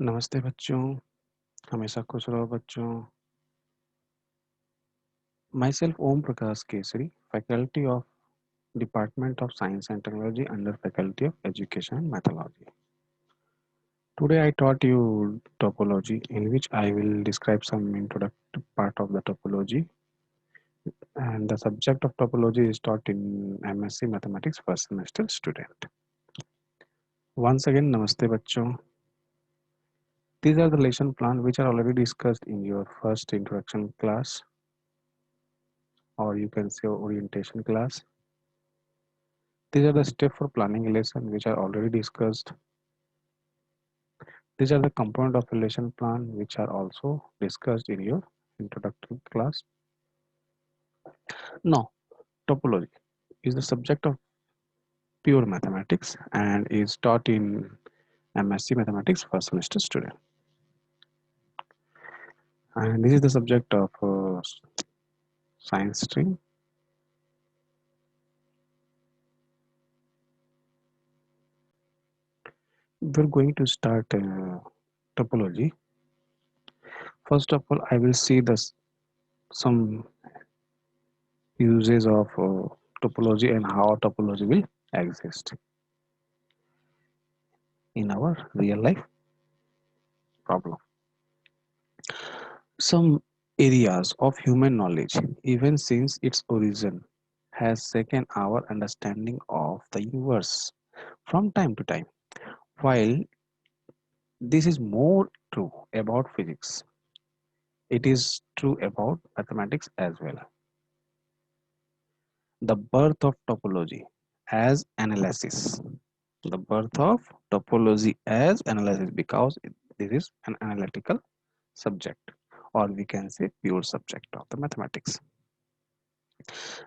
नमस्ते बच्चों, हमेशा खुश रहो बच्चों। Myself Om Prakash Kesari, Faculty of Department of Science and Technology under Faculty of Education and Methodology. Today I taught you topology, in which I will describe some introductory part of the topology, and the subject of topology is taught in MSc Mathematics first semester student. Once again, namaste bachcho. These are the lesson plan which are already discussed in your first introduction class, or you can say orientation class. These are the steps for planning a lesson which are already discussed. These are the component of a lesson plan which are also discussed in your introductory class. Now, topology is the subject of pure mathematics and is taught in MSc Mathematics first semester student. And this is the subject of science stream. We're going to start topology. First of all, I will see some uses of topology and how topology will exist in our real life problem. Some areas of human knowledge, even since its origin, has shaken our understanding of the universe from time to time. While this is more true about physics, it is true about mathematics as well. The birth of topology as analysis. The birth of topology as analysis, because this is an analytical subject, or we can say pure subject of the mathematics.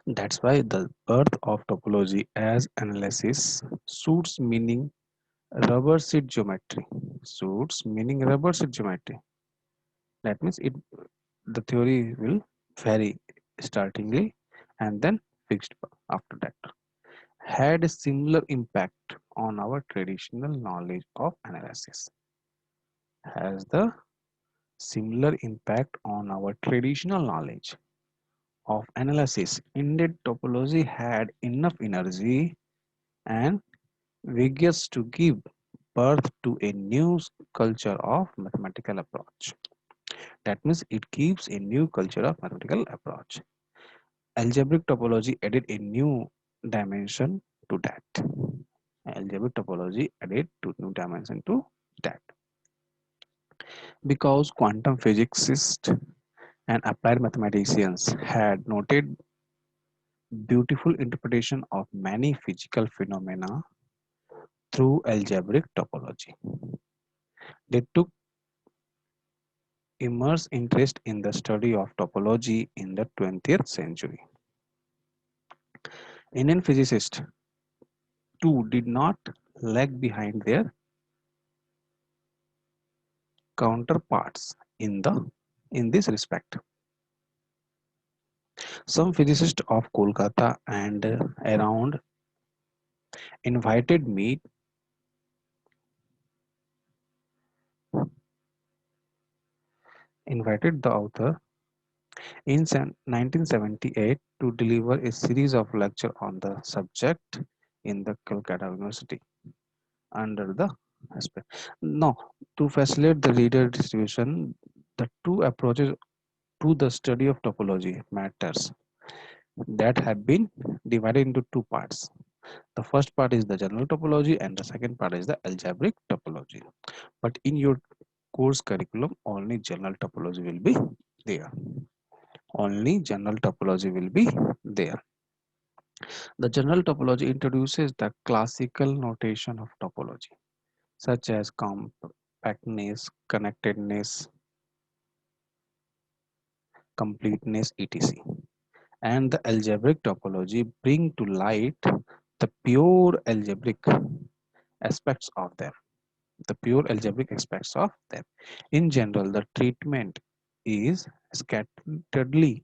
That's why the birth of topology as analysis suits meaning rubber sheet geometry. Suits meaning rubber sheet geometry. That means the theory will vary startingly and then fixed after that. Had a similar impact on our traditional knowledge of analysis. Has the similar impact on our traditional knowledge of analysis. Indeed, topology had enough energy and vigorous to give birth to a new culture of mathematical approach. That means it gives a new culture of mathematical approach. Algebraic topology added a new dimension to that. Algebraic topology added to new dimension to that. Because quantum physicists and applied mathematicians had noted beautiful interpretation of many physical phenomena through algebraic topology. They took immense interest in the study of topology in the 20th century. Indian physicists too did not lag behind their counterparts in this respect. Some physicists of Kolkata and around invited me invited the author in 1978 to deliver a series of lectures on the subject in the Calcutta University under the aspect. Now, to facilitate the reader distribution, the two approaches to the study of topology matters that have been divided into two parts. The first part is the general topology and the second part is the algebraic topology. But in your course curriculum, only general topology will be there. Only general topology will be there. The general topology introduces the classical notation of topology, such as compactness, connectedness, completeness, etc. And the algebraic topology bring to light the pure algebraic aspects of them. The pure algebraic aspects of them. In general, the treatment is scatteredly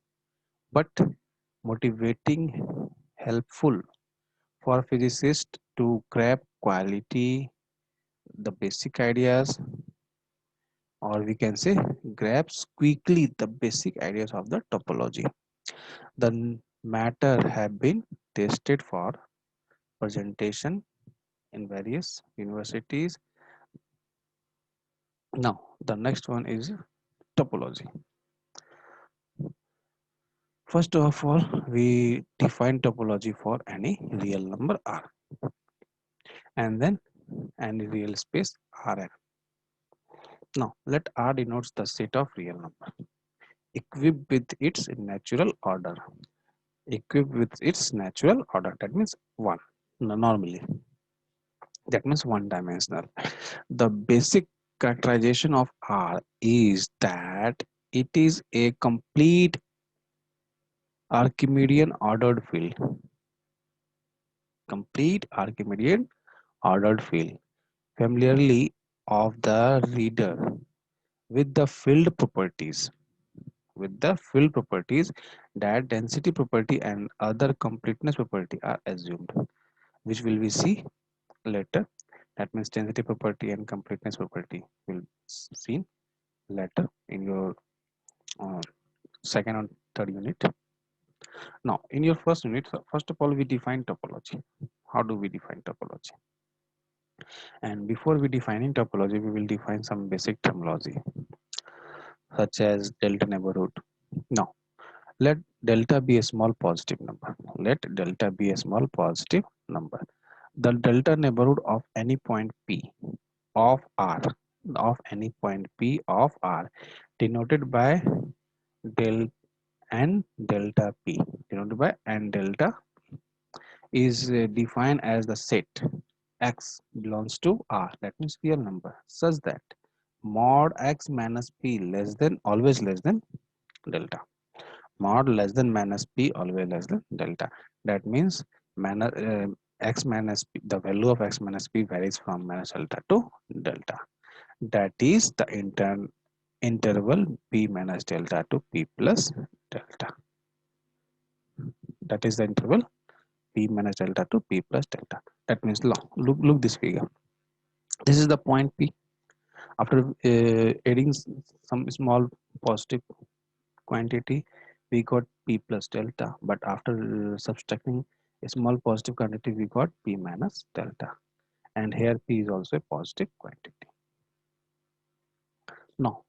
but motivating, helpful for physicists to grab quality, the basic ideas or we can say grasp quickly the basic ideas of the topology. The matter have been tested for presentation in various universities. Now the next one is topology. First of all, we define topology for any real number R, and then any real space Rn. Now let R denotes the set of real number equipped with its natural order. Equipped with its natural order, that means 1. Normally, that means one dimensional. The basic characterization of R is that it is a complete Archimedean ordered field. Complete Archimedean ordered field. Familiarly of the reader with the field properties. With the field properties, that density property and other completeness property are assumed, which will we see later. That means density property and completeness property will seen later in your uh, second and third unit. Now in your first unit, so first of all we define topology. How do we define topology? And before we defining topology, we will define some basic terminology such as delta neighborhood. Now let delta be a small positive number. Let delta be a small positive number. The delta neighborhood of any point P of R, of any point P of R, denoted by del and delta P, denoted by and delta, is defined as the set X belongs to R, that means real number, such that mod X minus P less than, always less than delta. Mod less than minus P, always less than delta. That means X minus P, the value of X minus P varies from minus delta to delta. That is the interval P minus delta to P plus delta. That is the interval P minus delta to P plus delta. That means look this figure. This is the point P. After adding some small positive quantity, we got P plus delta. But after subtracting a small positive quantity, we got P minus delta. And here P is also a positive quantity. Now,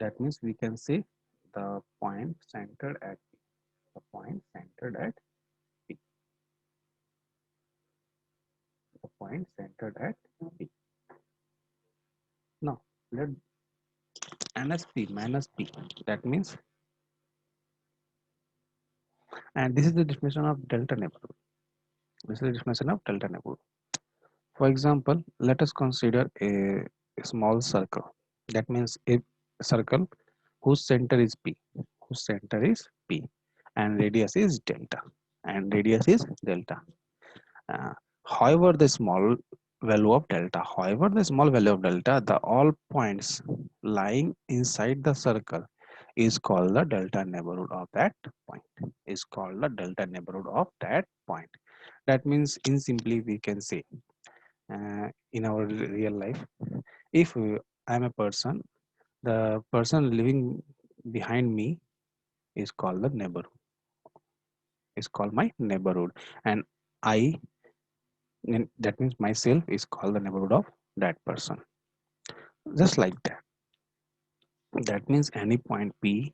that means we can say the point centered at P. The point centered at P. The point centered at P. Now, let NSP minus P. That means, and this is the definition of delta neighborhood. This is the definition of delta neighborhood. For example, let us consider a small circle. That means a circle whose center is P, whose center is P, and radius is delta, and radius is delta. Uh, however, the small value of delta, the all points lying inside the circle is called the delta neighborhood of that point. Is called the delta neighborhood of that point. That means, in simply, we can say in our real life, if I'm a person, the person living behind me is called the neighborhood, is called my neighborhood, and I, that means myself, is called the neighborhood of that person. Just like that. That means any point P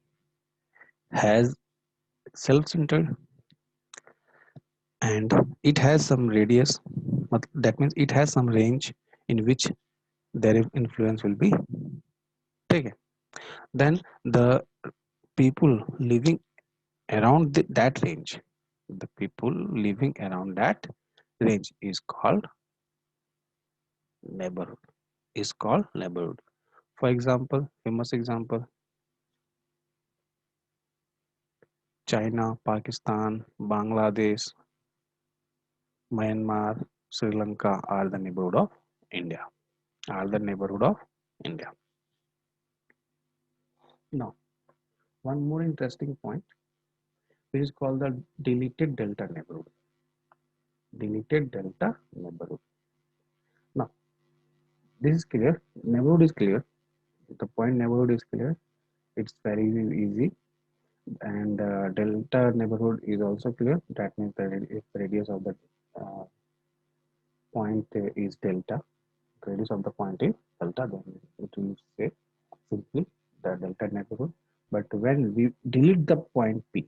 has self-centered and it has some radius. That means it has some range in which their influence will be taken. Then the people living around that range, the people living around that range is called neighborhood, is called neighborhood. For example, famous example, China, Pakistan, Bangladesh, Myanmar, Sri Lanka are the neighborhood of India, are the neighborhood of India. Now one more interesting point, which is called the deleted delta neighborhood. Deleted delta neighborhood. Now This is clear. Neighborhood is clear. The point neighborhood is clear. It's very easy. And delta neighborhood is also clear. That means that if the radius of the uh, point is delta, the radius of the point is delta, then it will say simply the delta neighborhood. But when we delete the point P,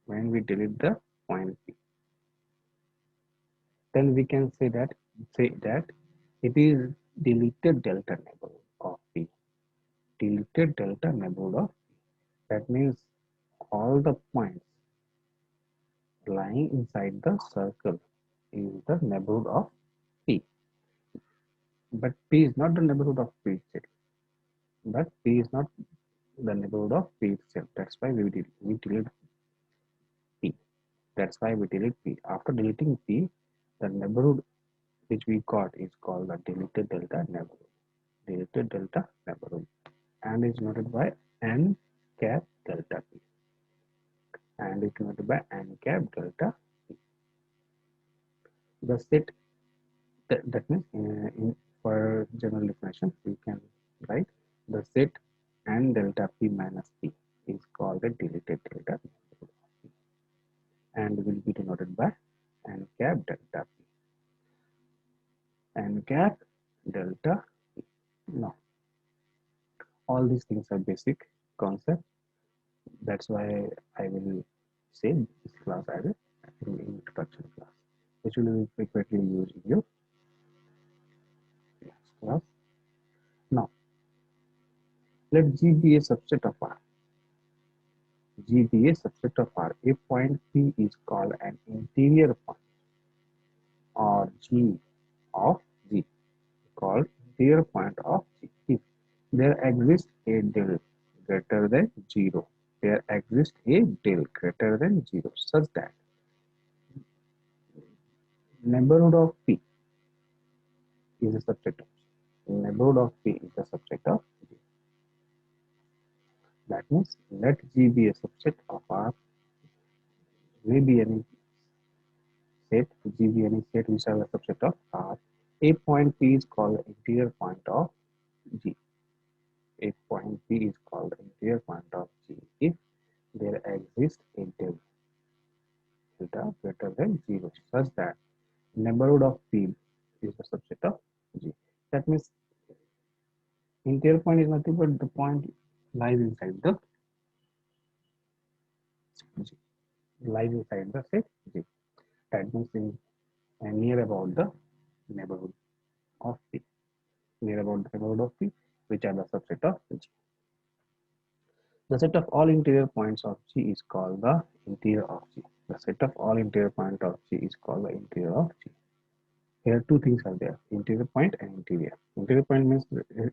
when we delete the point P, then we can say that it is deleted delta neighborhood of P. Deleted delta neighborhood of P. That means all the points lying inside the circle is the neighborhood of P. But P is not the neighborhood of P itself. But P is not the neighborhood of P itself. That's why we delete P. That's why we delete P. After deleting P, the neighborhood which we got is called the deleted delta neighborhood. Deleted delta neighborhood, and is noted by n cap delta P. And is noted by n cap delta P. The set that means for general definition we can write the set n delta P minus P is called a deleted delta neighborhood and will be denoted by n cap delta P. N cap delta P. Now all these things are basic concept. That's why I will say this class as an introduction class, which will be frequently used in your class. Now, let G be a subset of R. G be a subset of R. A point P is called an interior point, or G of G, called interior point of G. If there exists a del greater than 0, there exists a del greater than 0 such that neighborhood of P is a subset of G. Neighborhood of P is a subset of G. That means let G be a subset of R, may be any set, G be any set which are a subset of R. A point P is called the interior point of G. A point P is called the interior point of G if there exists a delta greater than 0 such that neighborhood of P is a subset of G. That means interior point is nothing but the point lies inside the G, lies inside the set G. That means in near about the neighborhood of P, near about the neighborhood of P, which are the subset of G. The set of all interior points of G is called the interior of G. The set of all interior points of G is called the interior of G. Here two things are there: interior point and interior. Interior point means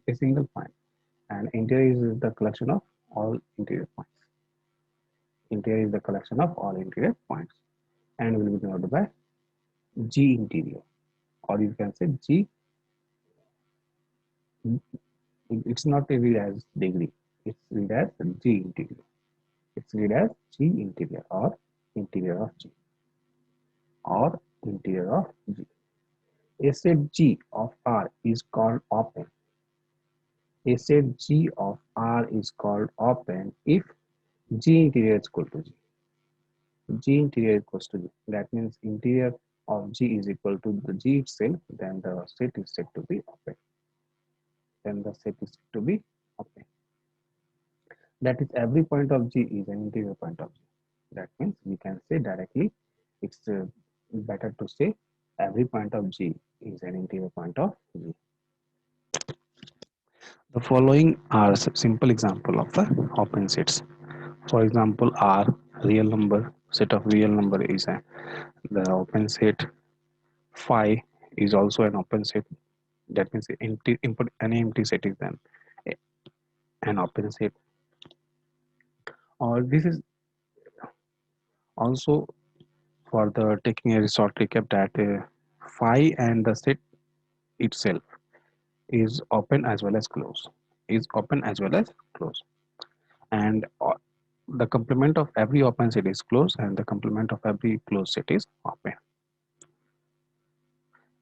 a single point, and interior is the collection of all interior points. Interior is the collection of all interior points, and will be denoted by G interior, or you can say G. It's not read as degree; it's read as G interior. It's read as G interior or interior of G or interior of G. A set G of R is called open. A set G of R is called open if G interior is equal to G. G interior equals to G. That means interior of G is equal to the G itself, then the set is said to be open. Then the set is said to be open. That is, every point of G is an interior point of G. That means we can say directly, it's better to say every point of G is an interior point of G. The following are simple example of the open sets. For example, R real number, set of real number is the open set. Phi is also an open set. That means empty input any empty set is then an open set. Or this is also for the taking a short recap that phi and the set itself is open as well as close. Is open as well as close, and the complement of every open set is closed, and the complement of every closed set is open.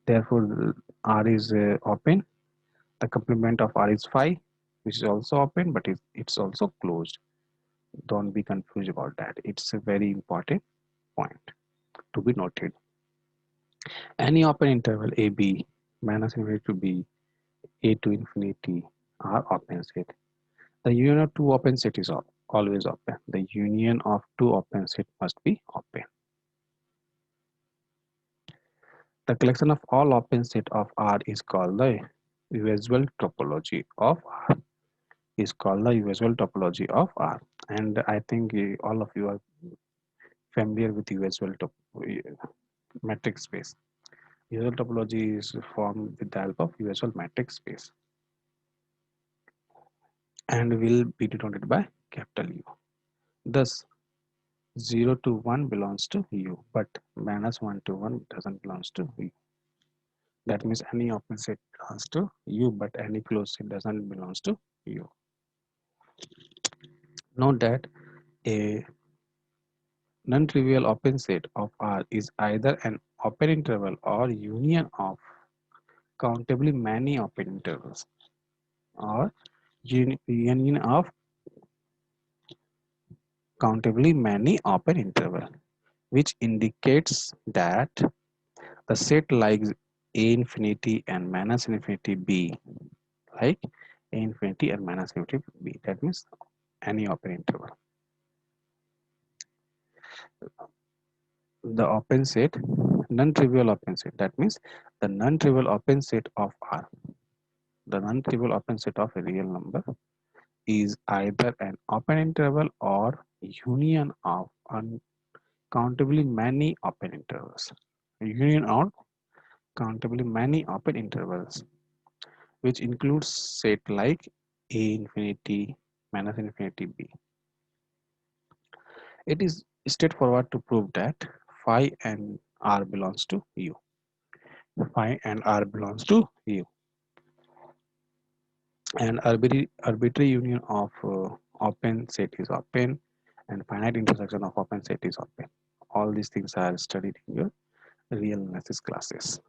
Therefore, R is open The complement of R is phi, which is also open, but it's also closed. Don't be confused about that. It's a very important point to be noted. Any open interval AB minus infinity to B, A to infinity are open set. The union of two open set is always open. The union of two open set must be open. The collection of all open set of R is called the usual topology of R. Is called the usual topology of R. And I think all of you are familiar with usual metric space. Usual topology is formed with the help of usual metric space and will be denoted by capital U. Thus, 0 to 1 belongs to U, but minus 1 to 1 doesn't belongs to U. That means any open set belongs to U, but any closed set doesn't belongs to U. Note that a non-trivial open set of R is either an open interval or union of countably many open intervals or union of countably many open interval, which indicates that the set like A infinity and minus infinity B, like A infinity and minus infinity B, that means any open interval. The open set, non-trivial open set, that means the non-trivial open set of R, the non-trivial open set of a real number is either an open interval or union of uncountably many open intervals. Union of countably many open intervals, which includes set like A infinity, minus infinity B. It is straightforward to prove that phi and R belongs to U. Phi and R belongs to U. And arbitrary union of open set is open, and finite intersection of open set is open. All these things are studied in your real analysis classes.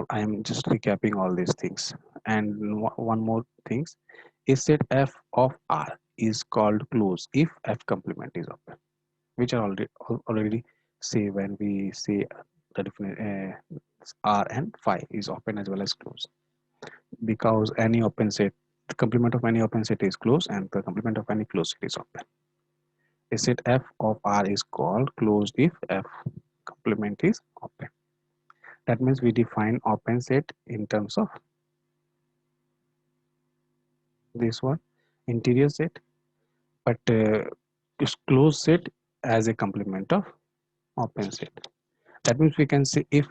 I am just recapping all these things. And one more things, a set F of R is called closed if F complement is open, which are already say when we say the definition R and phi is open as well as closed, because any open set, the complement of any open set is closed and the complement of any closed set is open. A set F of R is called closed if F complement is open. That means we define open set in terms of this one, interior set, but closed set as a complement of open set. That means we can say if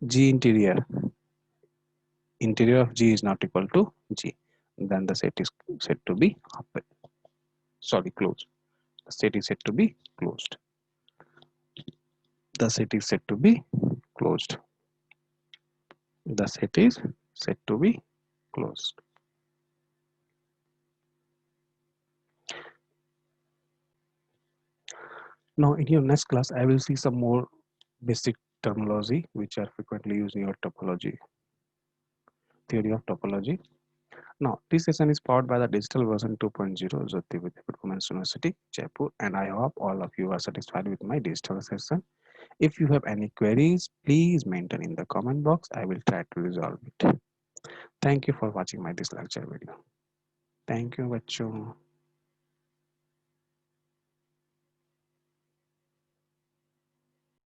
G interior of G is not equal to G, then the set is said to be open. Sorry, closed. The set is said to be closed. The set is said to be closed. The set is said to be closed. Now in your next class, I will see some more basic terminology which are frequently used in your topology, theory of topology. Now this session is powered by the digital version 2.0 JAYOTI VIDYAPEETH University, Jaipur, and I hope all of you are satisfied with my digital session. If you have any queries, please mention in the comment box. I will try to resolve it. Thank you for watching my this lecture video. Thank you, bachcho.